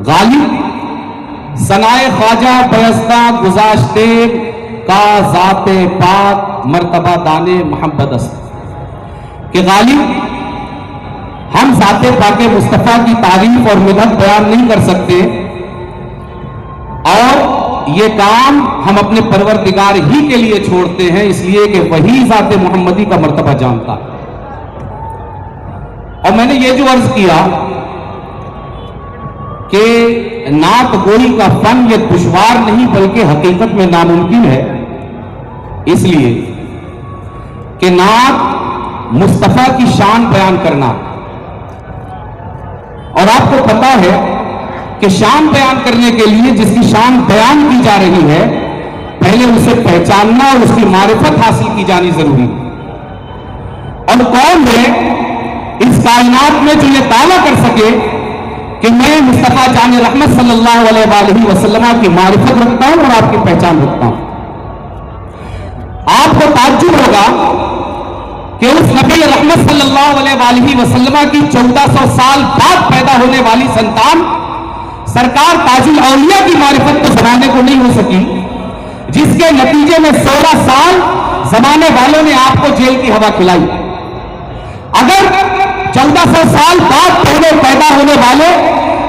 غالب ثنائے خواجہ بیزدہ گذاشتے کا ذات پاک مرتبہ دانے محمد است کہ غالب ہم ذات پاک مصطفیٰ کی تعریف اور مدح بیان نہیں کر سکتے، اور یہ کام ہم اپنے پروردگار ہی کے لیے چھوڑتے ہیں، اس لیے کہ وہی ذات محمدی کا مرتبہ جانتا ہے۔ اور میں نے یہ جو عرض کیا کہ نعت گوئی کا فن یہ دشوار نہیں بلکہ حقیقت میں ناممکن ہے، اس لیے کہ نعت مصطفیٰ کی شان بیان کرنا، اور آپ کو پتا ہے کہ شان بیان کرنے کے لیے جس کی شان بیان کی جا رہی ہے پہلے اسے پہچاننا اور اس کی معرفت حاصل کی جانی ضروری ہے۔ اور کون ہے اس کائنات میں جو یہ دعویٰ کر سکے کہ میں مصطفیٰ جان رحمت صلی اللہ علیہ وآلہ وسلم کی معرفت رکھتا ہوں اور آپ کی پہچان رکھتا ہوں؟ آپ کو تعجب ہوگا کہ اس نبی رحمت صلی اللہ علیہ وآلہ وسلم کی 1400 سال بعد پیدا ہونے والی سنتان سرکار تاج الاولیاء کی معرفت تو زمانے کو نہیں ہو سکی، جس کے نتیجے میں 16 سال زمانے والوں نے آپ کو جیل کی ہوا کھلائی۔ اگر 1400 سال بعد پہلے پیدا ہونے والے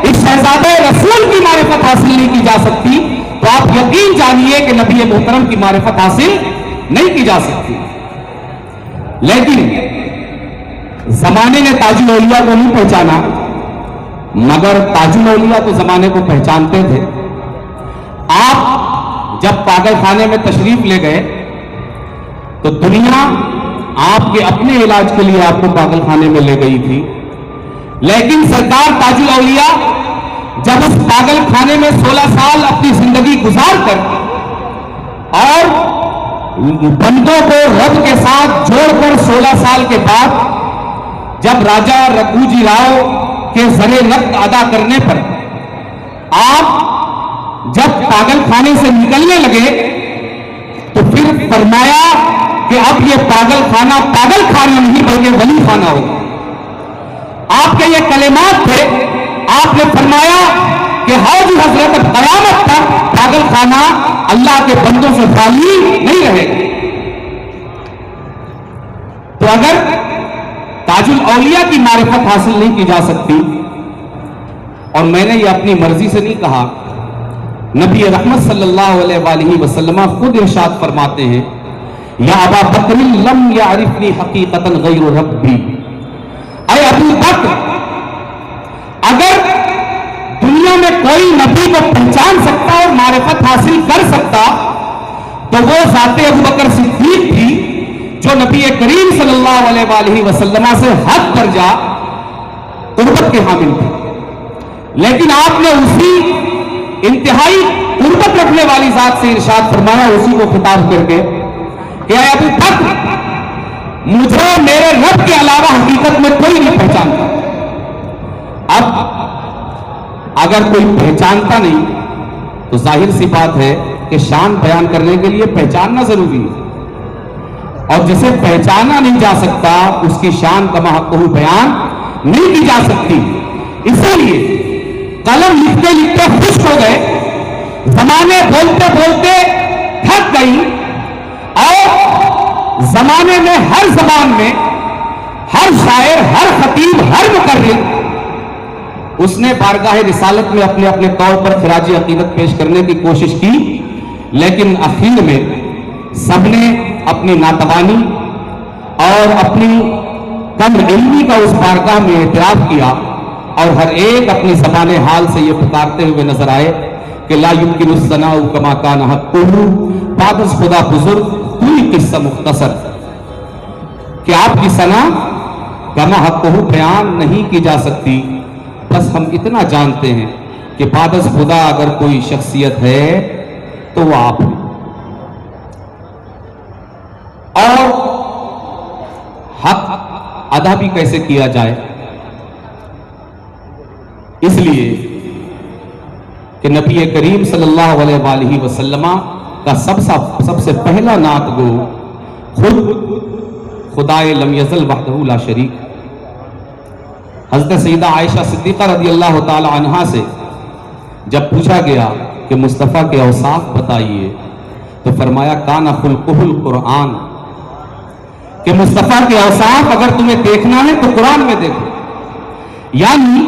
اس شہزادہ رسول کی معرفت حاصل نہیں کی جا سکتی تو آپ یقین جانیے کہ نبی محترم کی معرفت حاصل نہیں کی جا سکتی۔ لیکن زمانے نے تاج الاولیاء کو نہیں پہچانا، مگر تاج الاولیاء تو زمانے کو پہچانتے تھے۔ آپ جب پاگل خانے میں تشریف لے گئے تو دنیا آپ کے اپنے علاج کے لیے آپ کو پاگل خانے میں لے گئی تھی، لیکن سرکار تاج الاولیاء جب اس پاگل خانے میں 16 سال اپنی زندگی گزار کر اور بندوں کو رب کے ساتھ جوڑ کر 16 سال کے بعد جب راجا رگھوجی راؤ کے زرے نقد ادا کرنے پر آپ جب پاگل خانے سے نکلنے لگے تو پھر فرمایا کہ اب یہ پاگل خانہ نہیں بلکہ ولی خانہ ہوگا۔ آپ کے یہ کلمات تھے، آپ نے فرمایا کہ حوض حضرت قیامت تک پاگل خانہ اللہ کے بندوں سے خالی نہیں رہے گا۔ تو اگر تاج الاولیاء کی معرفت حاصل نہیں کی جا سکتی، اور میں نے یہ اپنی مرضی سے نہیں کہا، نبی رحمت صلی اللہ علیہ وآلہ وسلم خود ارشاد فرماتے ہیں یا ابا بکر لم یعرفنی حقیقتا غیر ربی، اے ابو بکر اگر دنیا میں کوئی نبی کو پہچان سکتا اور معرفت حاصل کر سکتا تو وہ ذات ابو بکر صدیق تھی جو نبی کریم صلی اللہ علیہ وآلہ وسلم سے حد درجہ قربت کے حامل تھی، لیکن آپ نے اسی انتہائی قربت رکھنے والی ذات سے ارشاد فرمایا اسی کو خطاب کر کے کہ اے ابو بکر مجھے میرے رب کے علاوہ حقیقت میں کوئی نہیں پہچانتا۔ اب اگر کوئی پہچانتا نہیں تو ظاہر سی بات ہے کہ شان بیان کرنے کے لیے پہچاننا ضروری ہے، اور جسے پہچانا نہیں جا سکتا اس کی شان کما حقہ بیان نہیں کی جا سکتی۔ اسی لیے قلم لکھتے لکھتے خشک ہو گئے، زمانے بولتے بولتے تھک گئی، اور زمانے میں ہر زبان میں ہر شاعر، ہر خطیب، ہر مقرر اس نے بارگاہ رسالت میں اپنے اپنے طور پر خراج عقیدت پیش کرنے کی کوشش کی، لیکن اخیر میں سب نے اپنی ناتوانی اور اپنی کم علمی کا اس بارگاہ میں اعتراف کیا، اور ہر ایک اپنی زبان حال سے یہ پکارتے ہوئے نظر آئے کہ لا یمکن الثناء کما کان حقہ، بعد از خدا بزرگ کوئی قصہ مختصر، کہ آپ کی ثنا کما حقہ بیان نہیں کی جا سکتی، بس ہم اتنا جانتے ہیں کہ بعد از خدا اگر کوئی شخصیت ہے تو وہ آپ ہیں۔ اور حق ادا بھی کیسے کیا جائے، اس لیے کہ نبی کریم صلی اللہ علیہ وآلہ وسلم کا سب سے پہلا نعت گو خود خدائے لم یزل وحدہ لا شریک، حضرت سیدہ عائشہ صدیقہ رضی اللہ تعالی عنہا سے جب پوچھا گیا کہ مصطفیٰ کے اوصاف بتائیے تو فرمایا کان خلقہ القرآن، کہ مصطفیٰ کے اوصاف اگر تمہیں دیکھنا ہے تو قرآن میں دیکھو. یعنی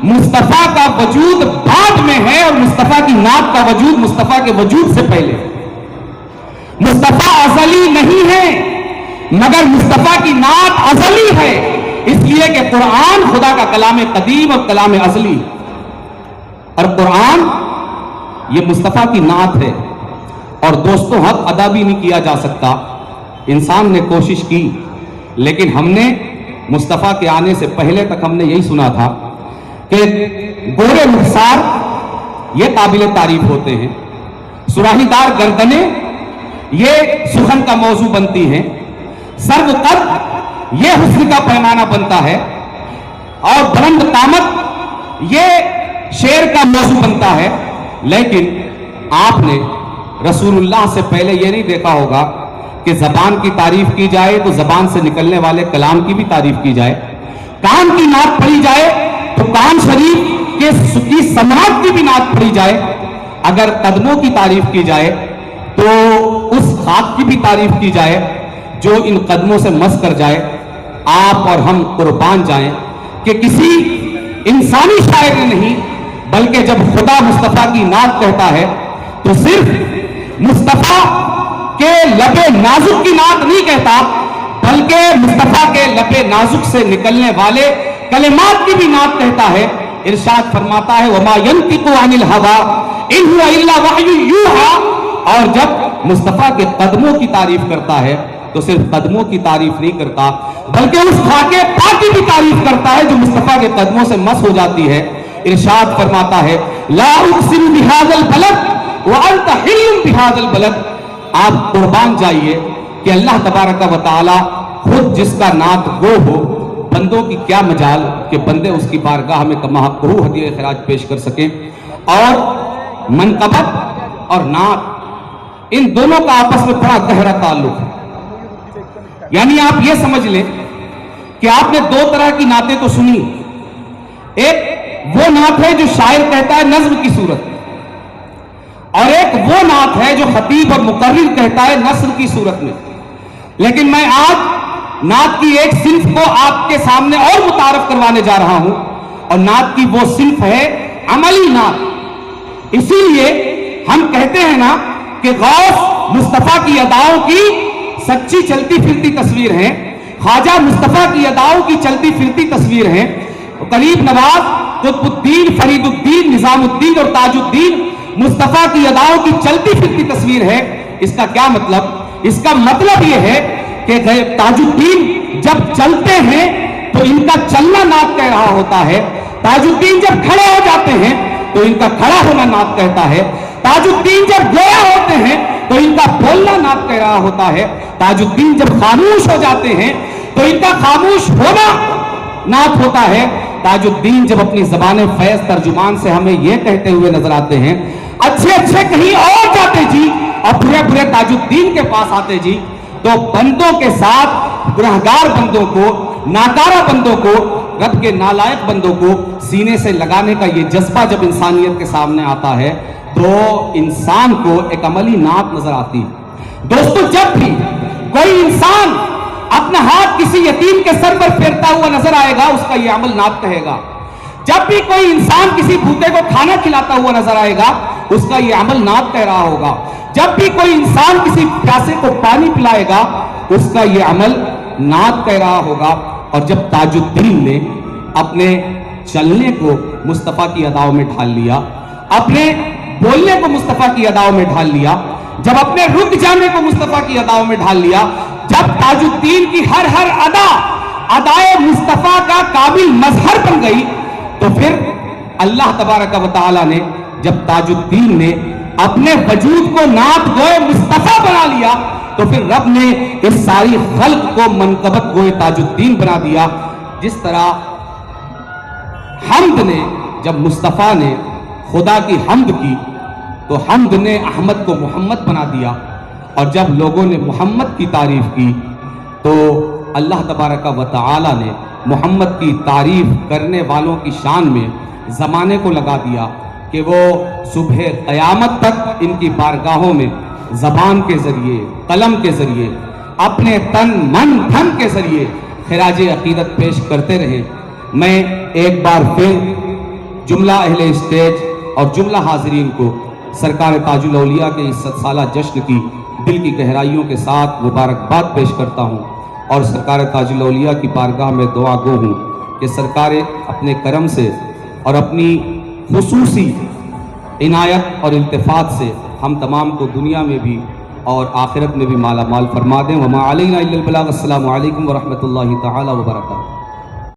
مصطفیٰ کا وجود بعد میں ہے اور مصطفیٰ کی نعت کا وجود مصطفیٰ کے وجود سے پہلے. مصطفیٰ ازلی نہیں ہے مگر مصطفیٰ کی نعت ازلی ہے، اس لیے کہ قرآن خدا کا کلام قدیم اور کلام ازلی، اور قرآن یہ مصطفیٰ کی نعت ہے. اور دوستوں حق ادا بھی نہیں کیا جا سکتا. انسان نے کوشش کی لیکن ہم نے مصطفیٰ کے آنے سے پہلے تک ہم نے یہی سنا تھا کہ گورے رخسار یہ قابل تعریف ہوتے ہیں، سراہی دار گردنیں یہ سخن کا موضوع بنتی ہیں، سرو قد یہ حسن کا پیمانہ بنتا ہے، اور بلند قامت یہ شعر کا موضوع بنتا ہے. لیکن آپ نے رسول اللہ سے پہلے یہ نہیں دیکھا ہوگا کہ زبان کی تعریف کی جائے تو زبان سے نکلنے والے کلام کی بھی تعریف کی جائے، کان کی نعت پڑھی جائے تو کان شریف کی سماعت کی بھی نعت پڑھی جائے، اگر قدموں کی تعریف کی جائے تو اس خاک کی بھی تعریف کی جائے جو ان قدموں سے مس کر جائے. آپ اور ہم قربان جائیں کہ کسی انسانی شاعر نے نہیں بلکہ جب خدا مصطفیٰ کی نعت کہتا ہے تو صرف مصطفیٰ کے لب نازک کی نعت نہیں کہتا بلکہ مصطفیٰ کے لب نازک سے نکلنے والے کلمات کی بھی نعت کہتا ہے. ارشاد فرماتا ہے وما ينطق عن الهوى ان هو الا وحی یوحى. اور جب مصطفیٰ کے قدموں کی تعریف کرتا ہے تو صرف قدموں کی تعریف نہیں کرتا بلکہ اس خاک پاک کی بھی تعریف کرتا ہے جو مصطفیٰ کے قدموں سے مس ہو جاتی ہے. ارشاد فرماتا ہے لا اقسم بهذا البلد وانت حل بهذا البلد. آپ قربان جائیے کہ اللہ تبارک و تعالی خود جس کا نعت گو ہو، بندوں کی کیا مجال کہ بندے اس کی بارگاہ میں کماحق روح ہدیہ خراج پیش کر سکیں. اور منقبت اور نعت ان دونوں کا آپس میں بڑا گہرا تعلق ہے. یعنی آپ یہ سمجھ لیں کہ آپ نے دو طرح کی نعتیں تو سنی. ایک وہ نعت ہے جو شاعر کہتا ہے نظم کی صورت، اور ایک وہ نعت ہے جو خطیب اور مقرر کہتا ہے نثر کی صورت میں. لیکن میں آج نعت کی ایک صنف کو آپ کے سامنے اور متعارف کروانے جا رہا ہوں، اور نعت کی وہ صنف ہے عملی نعت. اسی لیے ہم کہتے ہیں نا کہ غوث مصطفیٰ کی اداؤں کی سچی چلتی پھرتی تصویر ہیں، خواجہ مصطفیٰ کی اداؤں کی چلتی پھرتی تصویر ہیں، قریب نواز، قطب الدین، فرید الدین، نظام الدین اور تاج الدین مصطفیٰ کی اداؤں کی چلتی پھرتی تصویر ہے. اس کا کیا مطلب؟ اس کا مطلب یہ ہے کہ تاج الدین جب چلتے ہیں تو ان کا چلنا نعت کہہ رہا ہوتا ہے، تاج الدین جب کھڑے ہو جاتے ہیں تو ان کا کھڑا ہونا نعت کہتا ہے، تاج الدین جب گویا ہوتے ہیں تو ان کا بولنا نعت کہہ رہا ہوتا ہے، تاج الدین جب خاموش ہو جاتے ہیں تو ان کا خاموش ہونا نعت ہوتا ہے. تاج الدین جب اپنی زبان فیض ترجمان سے ہمیں یہ کہتے ہوئے نظر آتے ہیں اچھے اچھے کہیں اور جاتے جی اور برے برے تاج الدین کے پاس آتے جی، تو بندوں کے ساتھ گنہگار بندوں کو، ناکارہ بندوں کو، رب کے نالائق بندوں کو سینے سے لگانے کا یہ جذبہ جب انسانیت کے سامنے آتا ہے تو انسان کو ایک عملی نعت نظر آتی ہے. دوستو جب بھی کوئی انسان اپنا ہاتھ کسی یتیم کے سر پر پھیرتا ہوا نظر آئے گا اس کا یہ عمل نعت کہے گا. جب بھی کوئی انسان کسی بھوکے کو کھانا کھلاتا ہوا نظر آئے گا اس کا یہ عمل نعت کہہ رہا ہوگا. جب بھی کوئی انسان کسی پیاسے کو پانی پلائے گا اس کا یہ عمل نعت کہہ رہا ہوگا. اور جب تاج الدین نے اپنے چلنے کو مصطفیٰ کی اداؤں میں ڈھال لیا، اپنے بولنے کو مصطفیٰ کی اداؤں میں ڈھال لیا، جب اپنے رک جانے کو مصطفیٰ کی اداؤں میں ڈھال لیا، جب تاج الدین کی ہر ادا ادائے مصطفیٰ کا قابل مظہر بن گئی تو پھر اللہ تبارک و تعالی نے جب تاج الدین نے اپنے وجود کو نعت گوئے مصطفیٰ بنا لیا تو پھر رب نے اس ساری خلق کو منقبت گوئے تاج الدین بنا دیا. جس طرح حمد نے جب مصطفیٰ نے خدا کی حمد کی تو حمد نے احمد کو محمد بنا دیا، اور جب لوگوں نے محمد کی تعریف کی تو اللہ تبارک و تعالی نے محمد کی تعریف کرنے والوں کی شان میں زمانے کو لگا دیا کہ وہ صبح قیامت تک ان کی بارگاہوں میں زبان کے ذریعے، قلم کے ذریعے، اپنے تن من دھن کے ذریعے خراج عقیدت پیش کرتے رہیں۔ میں ایک بار پھر جملہ اہل اسٹیج اور جملہ حاضرین کو سرکار تاج الاولیاء کے اس 100 سالہ جشن کی دل کی گہرائیوں کے ساتھ مبارکباد پیش کرتا ہوں، اور سرکار تاج الاولیاء کی بارگاہ میں دعا گو ہوں کہ سرکار اپنے کرم سے اور اپنی خصوصی عنایت اور التفات سے ہم تمام کو دنیا میں بھی اور آخرت میں بھی مالا مال فرما دیں۔ وما علینا الا البلاغ۔ السلام علیکم ورحمۃ اللہ تعالی وبرکاتہ۔